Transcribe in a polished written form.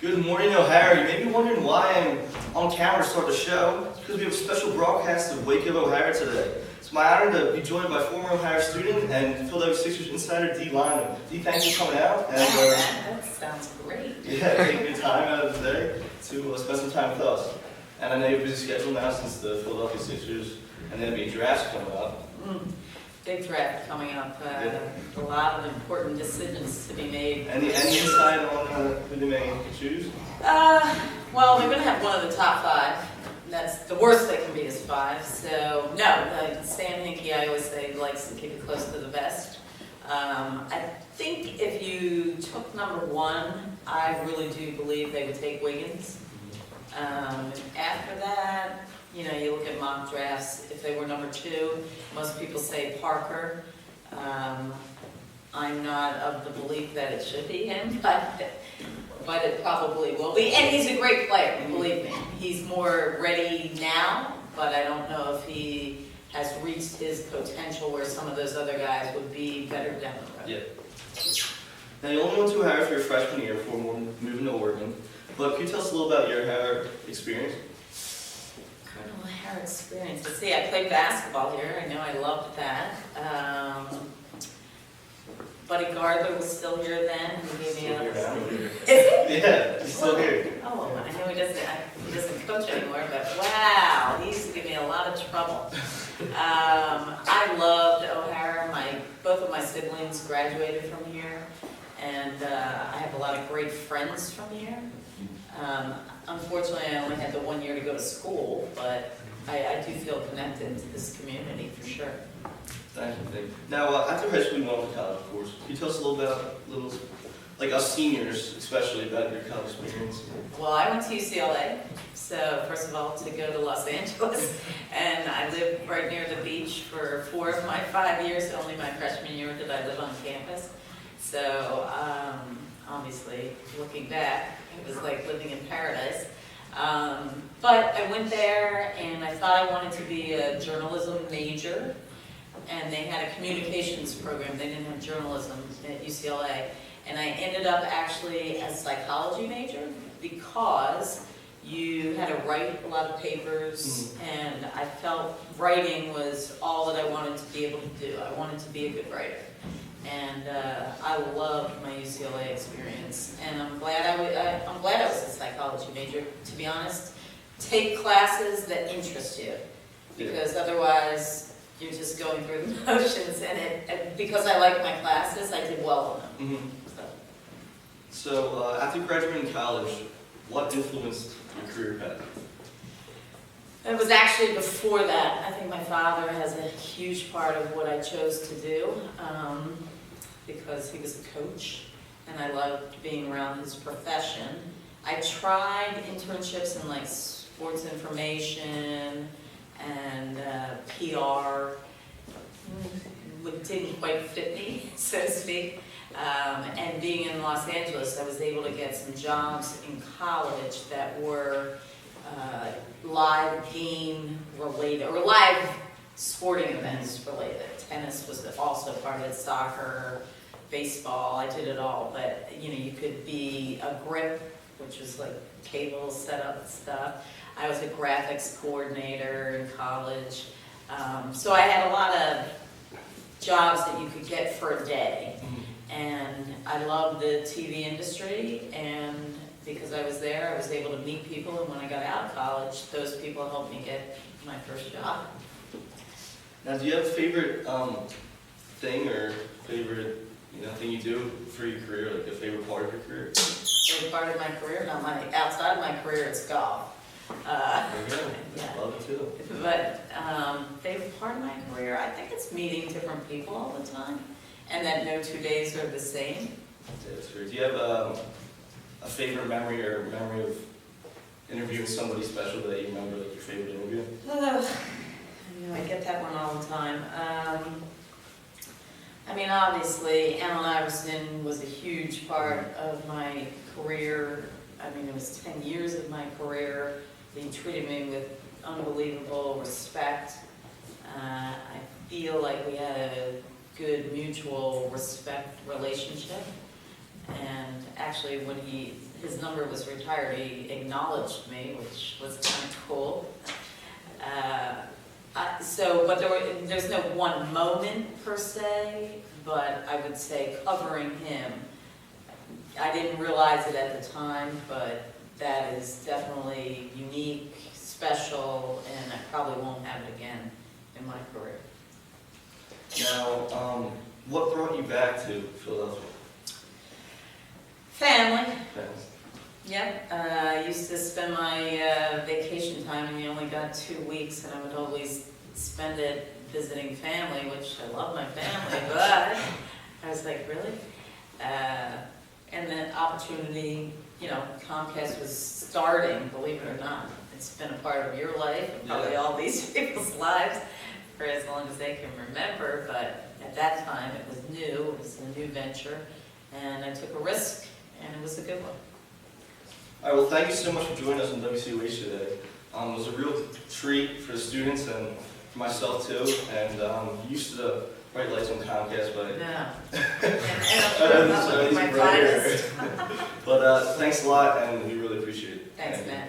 Good morning, O'Hara. You may be wondering why I'm on camera to start the show. It's because we have a special broadcast of Wake Up O'Hara today. It's my honor to be joined by former O'Hara student and Philadelphia Sixers insider Dei Lynan. Dei, thanks for coming out. And, that sounds great. Yeah, taking your time out of the day to spend some time with us. And I know you have a busy schedule now since the Philadelphia Sixers and the NBA draft's coming up. Big draft coming up. A lot of important decisions to be made. Any insight on who they may choose? Well, they're going to have one of the top five. That's the worst they can be is five. So, no, Stan Hinkie, I always say, likes to keep it close to the vest. I think if you took number one, I really do believe they would take Wiggins. After that, you know, you look at mock drafts, if they were number two, most people say Parker. I'm not of the belief that it should be him, but it probably will be. And he's a great player, believe me. He's more ready now, but I don't know if he has reached his potential where some of those other guys would be better down the road. Yeah. Now, you only went to O'Hara for your freshman year before moving to Oregon, but can you tell us a little about your O'Hara experience? Cardinal O'Hara experience. Let's see, I played basketball here. I know I loved that. Buddy Gardner was still here then. He gave me Is he? Yeah, he's still here. Oh, I know he doesn't coach anymore, but wow, he used to give me a lot of trouble. I loved O'Hara. Both of my siblings graduated from here, and I have a lot of great friends from here. Unfortunately, I only had the 1 year to go to school, but I do feel connected to this community for sure. Thank you. Now, after high school, you went off to college, of course. Can you tell us a little about, like us seniors, especially, about your college experience? Well, I went to UCLA, so first of all, to go to Los Angeles, and I lived right near the beach for 4 of my 5 years. Only my freshman year did I live on campus. So, obviously, looking back, it was like living in paradise. But I went there, and I thought I wanted to be a journalism major, and they had a communications program. They didn't have journalism at UCLA. And I ended up actually a psychology major because you had to write a lot of papers, and I felt writing was all that I wanted to be able to do. I wanted to be a good writer. And I loved my UCLA experience, and I'm glad I was a psychology major. To be honest, take classes that interest you, because otherwise you're just going through the motions. And because I liked my classes, I did well on them. So after graduating college, what influenced your career path? It was actually before that. I think my father has a huge part of what I chose to do, because he was a coach and I loved being around his profession. I tried internships in like sports information and PR. It didn't quite fit me, so to speak. And being in Los Angeles, I was able to get some jobs in college that were live game related, or live sporting events related. Tennis was also part of it, soccer, baseball, I did it all. But you know, you could be a grip, which was like cable setup and stuff. I was a graphics coordinator in college. So I had a lot of jobs that you could get for a day. And I loved the TV industry, and because I was there, I was able to meet people, and when I got out of college, those people helped me get my first job. Now, do you have a favorite thing or favorite thing you do for your career, like a favorite part of your career? Favorite part of my career? No, outside of my career, it's golf. There you go. Yeah. Love it too. But favorite part of my career, I think it's meeting different people all the time, and that no 2 days are the same. Yeah, that's great. Do you have a favorite memory or memory of interviewing somebody special that you remember, like your favorite interview? I get that one all the time. I mean, obviously, Allen Iverson was a huge part of my career. I mean, it was 10 years of my career. He treated me with unbelievable respect. I feel like we had a good mutual respect relationship. And actually, when his number was retired, he acknowledged me, which was kind of cool. But there's no one moment per se, but I would say covering him. I didn't realize it at the time, but that is definitely unique, special, and I probably won't have it again in my career. Now, what brought you back to Philadelphia? Family. Thanks. Yep, I used to spend my vacation time, and you only got 2 weeks, and I would always spend it visiting family, which I love my family, but I was like, really? And then opportunity, Comcast was starting, believe it or not. It's been a part of your life, and probably all these people's lives, for as long as they can remember, but at that time it was new, it was a new venture, and I took a risk, and it was a good one. All right, well, thank you so much for joining us on WCOH today. It was a real treat for the students and for myself too, and used to the bright lights on Comcast, but Yeah. And I'm my finest. but thanks a lot, and we really appreciate it. Thanks, man.